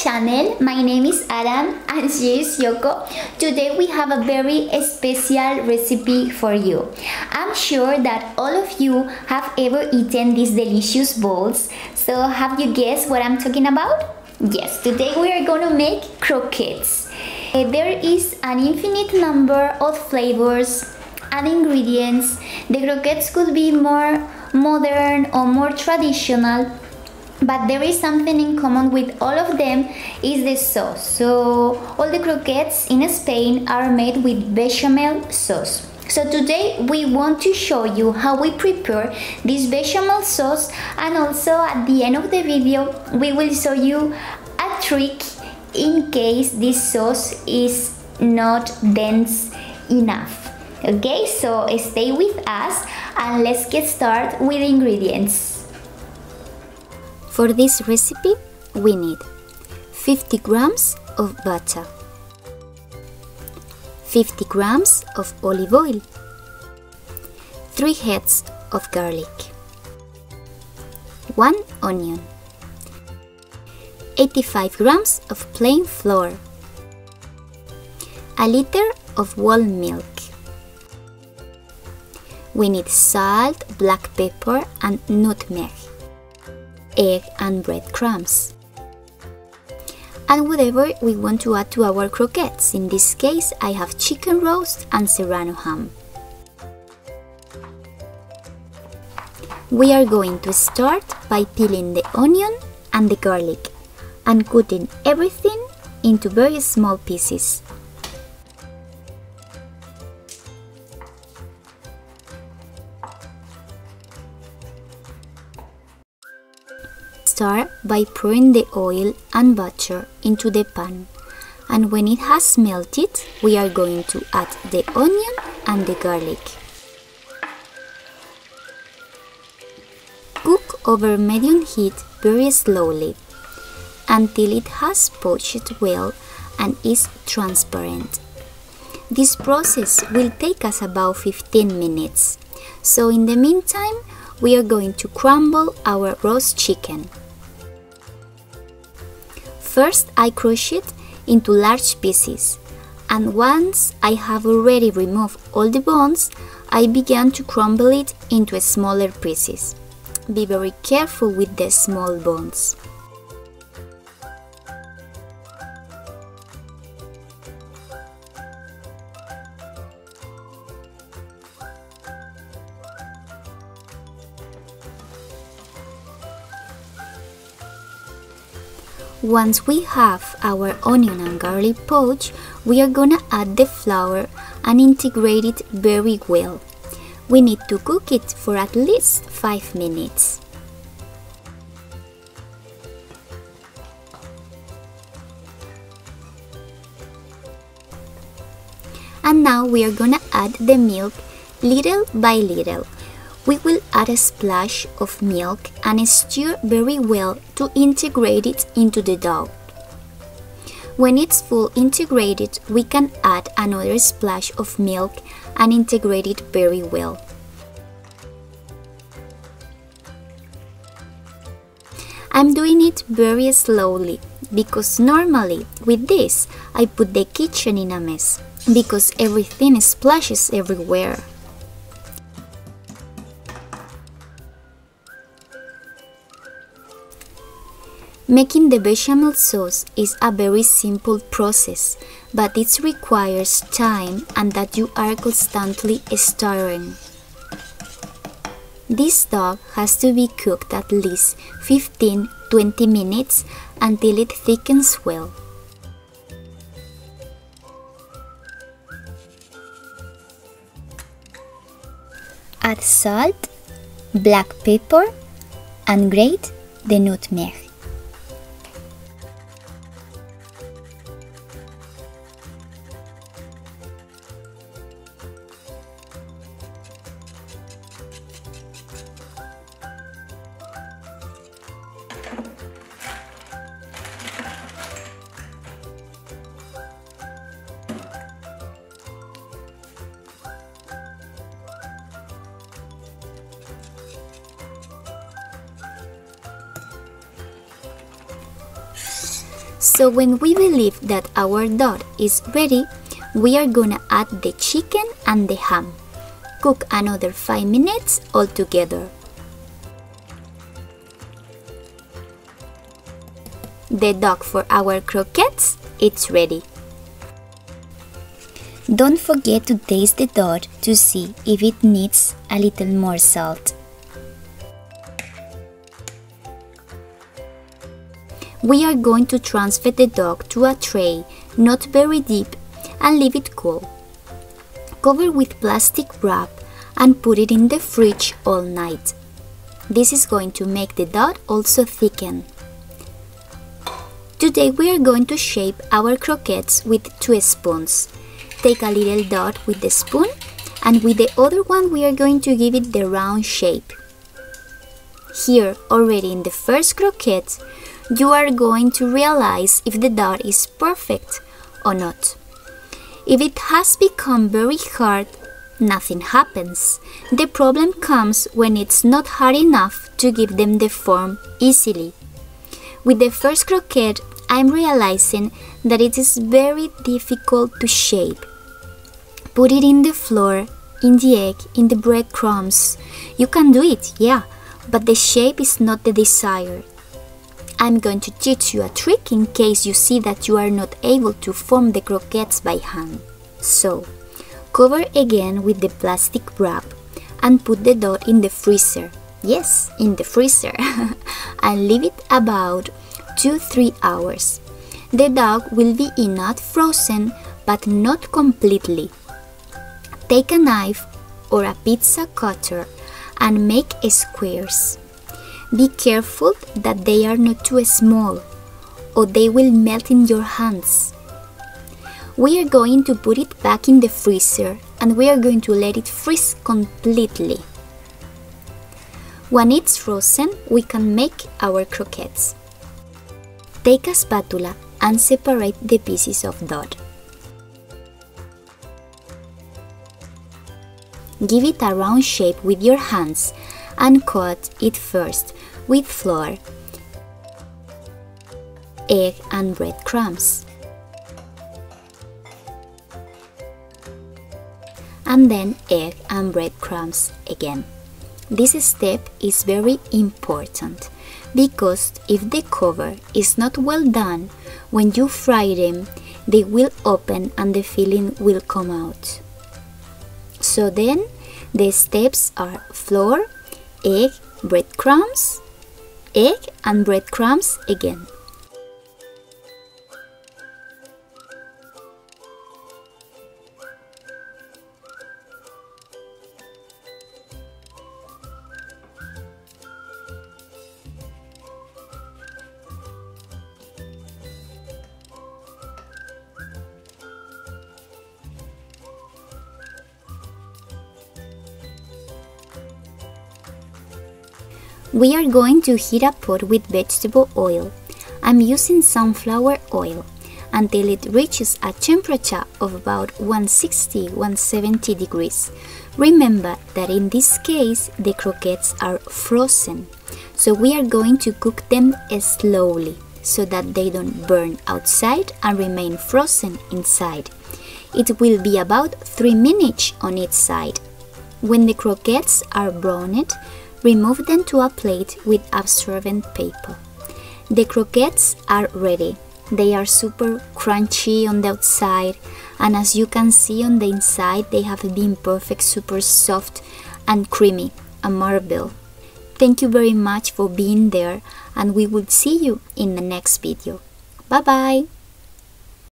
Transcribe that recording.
channel. My name is Adam and she is Yoko. Today we have a very special recipe for you. I'm sure that all of you have ever eaten these delicious balls. So have you guessed what I'm talking about? Yes, today we are going to make croquettes. There is an infinite number of flavors and ingredients. The croquettes could be more modern or more traditional, but there is something in common with all of them, is the sauce. So all the croquettes in Spain are made with bechamel sauce. So today we want to show you how we prepare this bechamel sauce, and also at the end of the video we will show you a trick in case this sauce is not dense enough. Okay, so stay with us and let's get started with the ingredients. For this recipe, we need 50 grams of butter, 50 grams of olive oil, 3 heads of garlic, 1 onion, 85 grams of plain flour, a liter of warm milk. We need salt, black pepper and nutmeg, egg and breadcrumbs, and whatever we want to add to our croquettes. In this case I have chicken roast and serrano ham. We are going to start by peeling the onion and the garlic and cutting everything into very small pieces. Start by pouring the oil and butter into the pan, and when it has melted we are going to add the onion and the garlic. Cook over medium heat very slowly until it has poached well and is transparent. This process will take us about 15 minutes, so in the meantime we are going to crumble our roast chicken. First I crush it into large pieces, and once I have already removed all the bones, I began to crumble it into smaller pieces. Be very careful with the small bones. Once we have our onion and garlic poached, we are gonna add the flour and integrate it very well. We need to cook it for at least 5 minutes. And now we are gonna add the milk little by little. We will add a splash of milk and stir very well to integrate it into the dough. When it's full integrated, we can add another splash of milk and integrate it very well. I'm doing it very slowly because normally with this I put the kitchen in a mess because everything splashes everywhere. Making the bechamel sauce is a very simple process, but it requires time and that you are constantly stirring. This dough has to be cooked at least 15-20 minutes until it thickens well. Add salt, black pepper and grate the nutmeg. So when we believe that our dough is ready, we are gonna add the chicken and the ham. Cook another 5 minutes all together. The dough for our croquettes, it's ready. Don't forget to taste the dough to see if it needs a little more salt. We are going to transfer the dough to a tray, not very deep, and leave it cool. Cover with plastic wrap and put it in the fridge all night. This is going to make the dough also thicken. Today we are going to shape our croquettes with 2 spoons. Take a little dough with the spoon, and with the other one we are going to give it the round shape. Here, already in the first croquette, you are going to realize if the dough is perfect or not. If it has become very hard, nothing happens. The problem comes when it's not hard enough to give them the form easily. With the first croquette, I'm realizing that it is very difficult to shape. Put it in the flour, in the egg, in the breadcrumbs. You can do it, yeah, but the shape is not the desired. I'm going to teach you a trick in case you see that you are not able to form the croquettes by hand. So, cover again with the plastic wrap and put the dough in the freezer. Yes, in the freezer. And leave it about 2-3 hours. The dough will be enough frozen, but not completely. Take a knife or a pizza cutter and make squares. Be careful that they are not too small, or they will melt in your hands. We are going to put it back in the freezer and we are going to let it freeze completely. When it's frozen, we can make our croquettes. Take a spatula and separate the pieces of dough. Give it a round shape with your hands and coat it first with flour, egg and breadcrumbs, and then egg and breadcrumbs again. This step is very important because if the cover is not well done, when you fry them, they will open and the filling will come out. So then the steps are flour, egg, breadcrumbs, egg and breadcrumbs again. We are going to heat a pot with vegetable oil. I'm using sunflower oil until it reaches a temperature of about 160-170 degrees. Remember that in this case the croquettes are frozen, so we are going to cook them slowly so that they don't burn outside and remain frozen inside. It will be about 3 minutes on each side. When the croquettes are browned, remove them to a plate with absorbent paper. The croquettes are ready. They are super crunchy on the outside, and as you can see on the inside, they have been perfect, super soft and creamy, a marble. Thank you very much for being there, and we will see you in the next video. Bye bye!